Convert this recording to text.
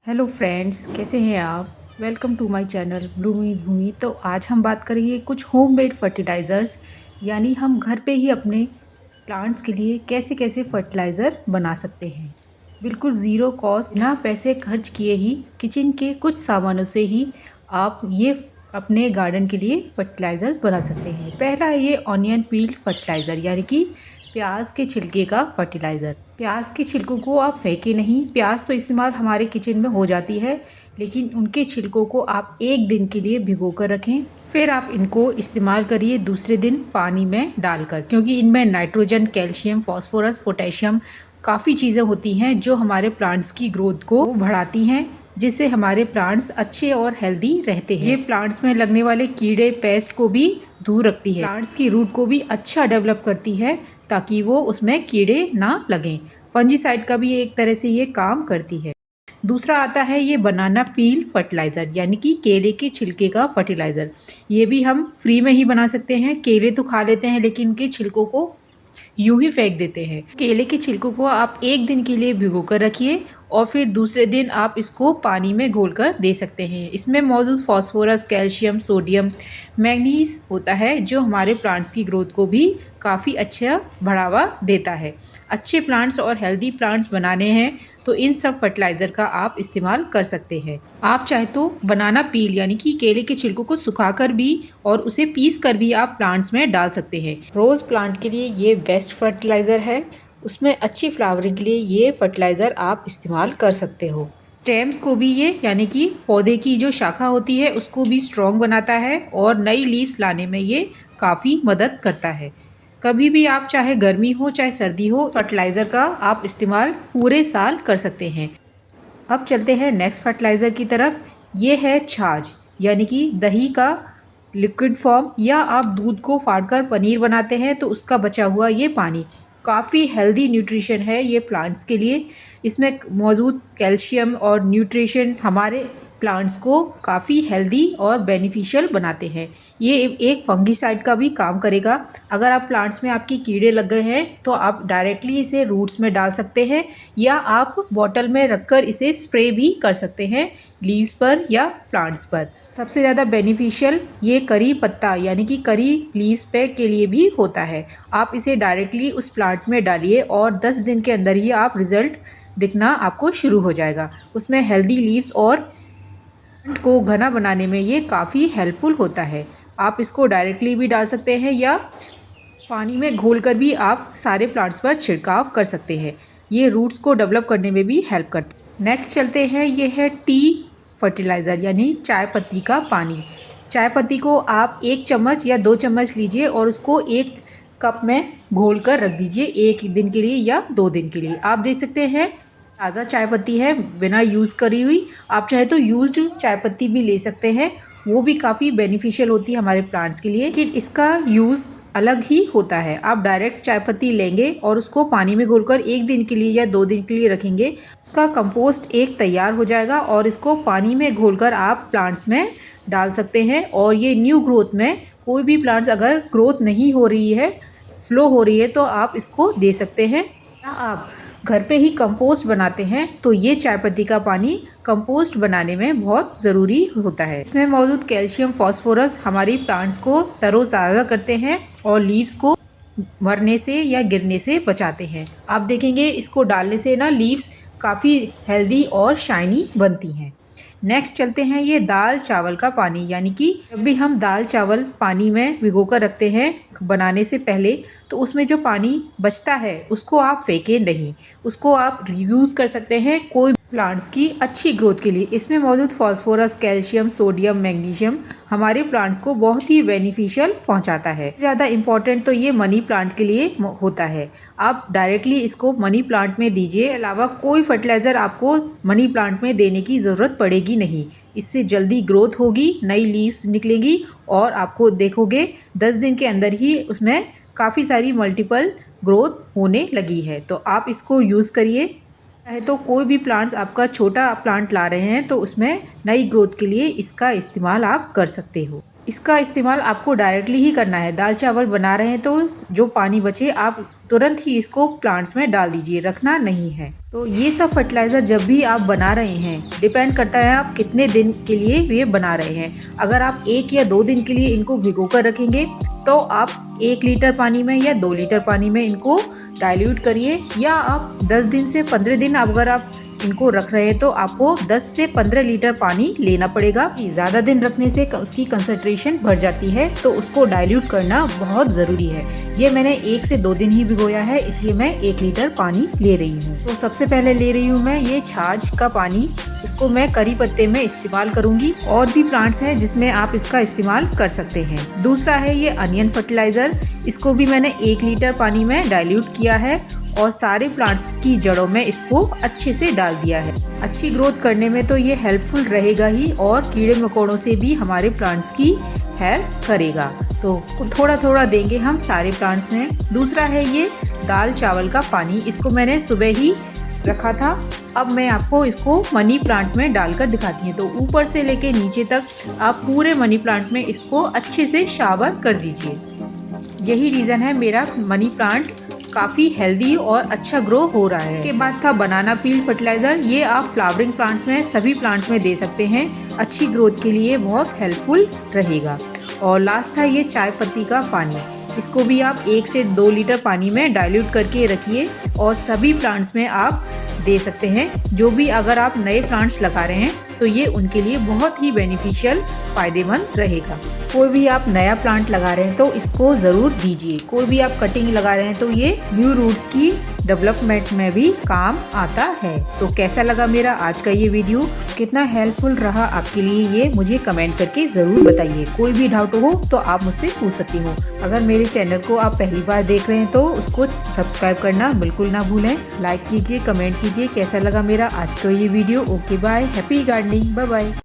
Hello friends, कैसे हैं आप। Welcome to my channel Bloomy Bhumi. तो आज हम बात करेंगे कुछ होममेड फर्टिलाइज़र्स, यानी हम घर पे ही अपने प्लांट्स के लिए कैसे कैसे फर्टिलाइज़र बना सकते हैं। बिल्कुल ज़ीरो कॉस्ट, ना पैसे खर्च किए ही किचन के कुछ सामानों से ही आप ये अपने गार्डन के लिए फर्टिलाइज़र्स बना सकते हैं। पहला है ये ऑनियन पील फर्टिलाइज़र, यानी कि प्याज के छिलके का फर्टिलाइज़र। प्याज के छिलकों को आप फेंके नहीं। प्याज तो इस्तेमाल हमारे किचन में हो जाती है, लेकिन उनके छिलकों को आप एक दिन के लिए भिगो कर रखें। फिर आप इनको इस्तेमाल करिए दूसरे दिन पानी में डालकर, क्योंकि इनमें नाइट्रोजन, कैल्शियम, फास्फोरस, पोटेशियम काफ़ी चीज़ें होती हैं जो हमारे प्लांट्स की ग्रोथ को बढ़ाती हैं, जिससे हमारे प्लांट्स अच्छे और हेल्दी रहते हैं। ये प्लांट्स में लगने वाले कीड़े पेस्ट को भी दूर रखती है। प्लांट्स की रूट को भी अच्छा डेवलप करती है ताकि वो उसमें कीड़े ना लगें। फंजीसाइड का भी एक तरह से ये काम करती है। दूसरा आता है ये बनाना पील फर्टिलाइज़र, यानी कि केले के छिलके का फर्टिलाइज़र। ये भी हम फ्री में ही बना सकते हैं। केले तो खा लेते हैं, लेकिन उनके छिलकों को यूं ही फेंक देते हैं। केले के छिलकों को आप एक दिन के लिए भिगो कर रखिए और फिर दूसरे दिन आप इसको पानी में घोलकर दे सकते हैं। इसमें मौजूद फास्फोरस, कैल्शियम, सोडियम, मैग्नीज होता है, जो हमारे प्लांट्स की ग्रोथ को भी काफ़ी अच्छा बढ़ावा देता है। अच्छे प्लांट्स और हेल्दी प्लांट्स बनाने हैं तो इन सब फर्टिलाइज़र का आप इस्तेमाल कर सकते हैं। आप चाहे तो बनाना पील, यानी कि केले के छिलकों को सुखाकर भी और उसे पीस कर भी आप प्लांट्स में डाल सकते हैं। रोज़ प्लांट के लिए ये बेस्ट फर्टिलाइज़र है। उसमें अच्छी फ्लावरिंग के लिए ये फर्टिलाइज़र आप इस्तेमाल कर सकते हो। स्टेम्स को भी ये, यानी कि पौधे की जो शाखा होती है, उसको भी स्ट्रॉन्ग बनाता है और नई लीव्स लाने में ये काफ़ी मदद करता है। कभी भी आप, चाहे गर्मी हो चाहे सर्दी हो, फर्टिलाइज़र का आप इस्तेमाल पूरे साल कर सकते हैं। अब चलते हैं नेक्स्ट फर्टिलाइज़र की तरफ। ये है छाछ, यानी कि दही का लिक्विड फॉर्म, या आप दूध को फाड़कर पनीर बनाते हैं तो उसका बचा हुआ ये पानी। काफ़ी हेल्दी न्यूट्रिशन है ये प्लांट्स के लिए। इसमें मौजूद कैल्शियम और न्यूट्रिशन हमारे प्लांट्स को काफ़ी हेल्दी और बेनिफिशियल बनाते हैं। ये एक फंगीसाइड का भी काम करेगा। अगर आप प्लांट्स में आपकी कीड़े लग गए हैं तो आप डायरेक्टली इसे रूट्स में डाल सकते हैं, या आप बॉटल में रखकर इसे स्प्रे भी कर सकते हैं लीव्स पर या प्लांट्स पर। सबसे ज़्यादा बेनिफिशियल ये करी पत्ता, यानी कि करी लीव्स पे के लिए भी होता है। आप इसे डायरेक्टली उस प्लांट में डालिए और 10 दिन के अंदर ही आप रिज़ल्ट दिखना आपको शुरू हो जाएगा। उसमें हेल्दी लीव्स और प्लांट को घना बनाने में ये काफ़ी हेल्पफुल होता है। आप इसको डायरेक्टली भी डाल सकते हैं या पानी में घोलकर भी आप सारे प्लांट्स पर छिड़काव कर सकते हैं। ये रूट्स को डेवलप करने में भी हेल्प करते हैं। नेक्स्ट चलते हैं, ये है टी फर्टिलाइज़र, यानी चाय पत्ती का पानी। चाय पत्ती को आप 1 चम्मच या 2 चम्मच लीजिए और उसको 1 कप में घोल कर रख दीजिए 1 दिन के लिए या 2 दिन के लिए। आप देख सकते हैं ताज़ा चाय पत्ती है, बिना यूज़ करी हुई। आप चाहे तो यूज्ड चाय पत्ती भी ले सकते हैं, वो भी काफ़ी बेनिफिशियल होती है हमारे प्लांट्स के लिए, लेकिन इसका यूज़ अलग ही होता है। आप डायरेक्ट चाय पत्ती लेंगे और उसको पानी में घोलकर 1 दिन के लिए या 2 दिन के लिए रखेंगे, उसका कंपोस्ट एक तैयार हो जाएगा और इसको पानी में घोलकर आप प्लांट्स में डाल सकते हैं। और ये न्यू ग्रोथ में कोई भी प्लांट्स अगर ग्रोथ नहीं हो रही है, स्लो हो रही है, तो आप इसको दे सकते हैं। या आप घर पे ही कंपोस्ट बनाते हैं तो ये चाय पत्ती का पानी कंपोस्ट बनाने में बहुत ज़रूरी होता है। इसमें मौजूद कैल्शियम, फास्फोरस हमारी प्लांट्स को तरोताज़ा करते हैं और लीव्स को मरने से या गिरने से बचाते हैं। आप देखेंगे इसको डालने से ना लीव्स काफ़ी हेल्दी और शाइनी बनती हैं। नेक्स्ट चलते हैं, ये दाल चावल का पानी, यानी कि जब भी हम दाल चावल पानी में भिगोकर रखते हैं बनाने से पहले, तो उसमें जो पानी बचता है उसको आप फेंकें नहीं, उसको आप यूज़ कर सकते हैं कोई प्लांट्स की अच्छी ग्रोथ के लिए। इसमें मौजूद फास्फोरस, कैल्शियम, सोडियम, मैग्नीशियम हमारे प्लांट्स को बहुत ही बेनिफिशियल पहुंचाता है। ज़्यादा इम्पॉर्टेंट तो ये मनी प्लांट के लिए होता है। आप डायरेक्टली इसको मनी प्लांट में दीजिए, अलावा कोई फर्टिलाइज़र आपको मनी प्लांट में देने की ज़रूरत पड़ेगी नहीं। इससे जल्दी ग्रोथ होगी, नई लीव्स निकलेगी और आपको देखोगे 10 दिन के अंदर ही उसमें काफ़ी सारी मल्टीपल ग्रोथ होने लगी है। तो आप इसको यूज़ करिए। चाहे तो कोई भी प्लांट्स, आपका छोटा प्लांट ला रहे हैं तो उसमें नई ग्रोथ के लिए इसका इस्तेमाल आप कर सकते हो। इसका इस्तेमाल आपको डायरेक्टली ही करना है। दाल चावल बना रहे हैं तो जो पानी बचे आप तुरंत ही इसको प्लांट्स में डाल दीजिए, रखना नहीं है। तो ये सब फर्टिलाइज़र जब भी आप बना रहे हैं, डिपेंड करता है आप कितने दिन के लिए ये बना रहे हैं। अगर आप 1 या 2 दिन के लिए इनको भिगो कर रखेंगे तो आप 1 लीटर पानी में या 2 लीटर पानी में इनको डाइल्यूट करिए, या आप 10 दिन से 15 दिन अगर आप इनको रख रहे हैं तो आपको 10 से 15 लीटर पानी लेना पड़ेगा। ज़्यादा दिन रखने से उसकी कंसंट्रेशन बढ़ जाती है, तो उसको डाइल्यूट करना बहुत ज़रूरी है। ये मैंने 1 से 2 दिन ही भिगोया है, इसलिए मैं 1 लीटर पानी ले रही हूँ। तो सबसे पहले ले रही हूँ मैं ये छाछ का पानी, इसको मैं करी पत्ते में इस्तेमाल करूँगी। और भी प्लांट्स हैं जिसमें आप इसका इस्तेमाल कर सकते हैं। दूसरा है ये अनियन फर्टिलाइज़र, इसको भी मैंने 1 लीटर पानी में डाइल्यूट किया है और सारे प्लांट्स की जड़ों में इसको अच्छे से डाल दिया है। अच्छी ग्रोथ करने में तो ये हेल्पफुल रहेगा ही, और कीड़े मकोड़ों से भी हमारे प्लांट्स की हेल्प करेगा। तो थोड़ा थोड़ा देंगे हम सारे प्लांट्स में। दूसरा है ये दाल चावल का पानी, इसको मैंने सुबह ही रखा था। अब मैं आपको इसको मनी प्लांट में डालकर दिखाती हूँ। तो ऊपर से लेके नीचे तक आप पूरे मनी प्लांट में इसको अच्छे से शावर कर दीजिए। यही रीज़न है मेरा मनी प्लांट काफ़ी हेल्दी और अच्छा ग्रो हो रहा है। के बाद था बनाना पील फर्टिलाइज़र, ये आप फ्लावरिंग प्लांट्स में सभी प्लांट्स में दे सकते हैं, अच्छी ग्रोथ के लिए बहुत हेल्पफुल रहेगा। और लास्ट था ये चाय पत्ती का पानी, इसको भी आप 1 से 2 लीटर पानी में डाइल्यूट करके रखिए और सभी प्लांट्स में आप दे सकते हैं। जो भी अगर आप नए प्लांट्स लगा रहे हैं तो ये उनके लिए बहुत ही बेनिफिशियल फ़ायदेमंद रहेगा। कोई भी आप नया प्लांट लगा रहे हैं तो इसको ज़रूर दीजिए। कोई भी आप कटिंग लगा रहे हैं तो ये न्यू रूट्स की डेवलपमेंट में भी काम आता है। तो कैसा लगा मेरा आज का ये वीडियो, कितना हेल्पफुल रहा आपके लिए, ये मुझे कमेंट करके ज़रूर बताइए। कोई भी डाउट हो तो आप मुझसे पूछ सकती हो। अगर मेरे चैनल को आप पहली बार देख रहे हैं तो उसको सब्सक्राइब करना बिल्कुल ना भूलें। लाइक कीजिए, कमेंट कीजिए कैसा लगा मेरा आज का ये video. Okay bye, happy gardening, bye bye.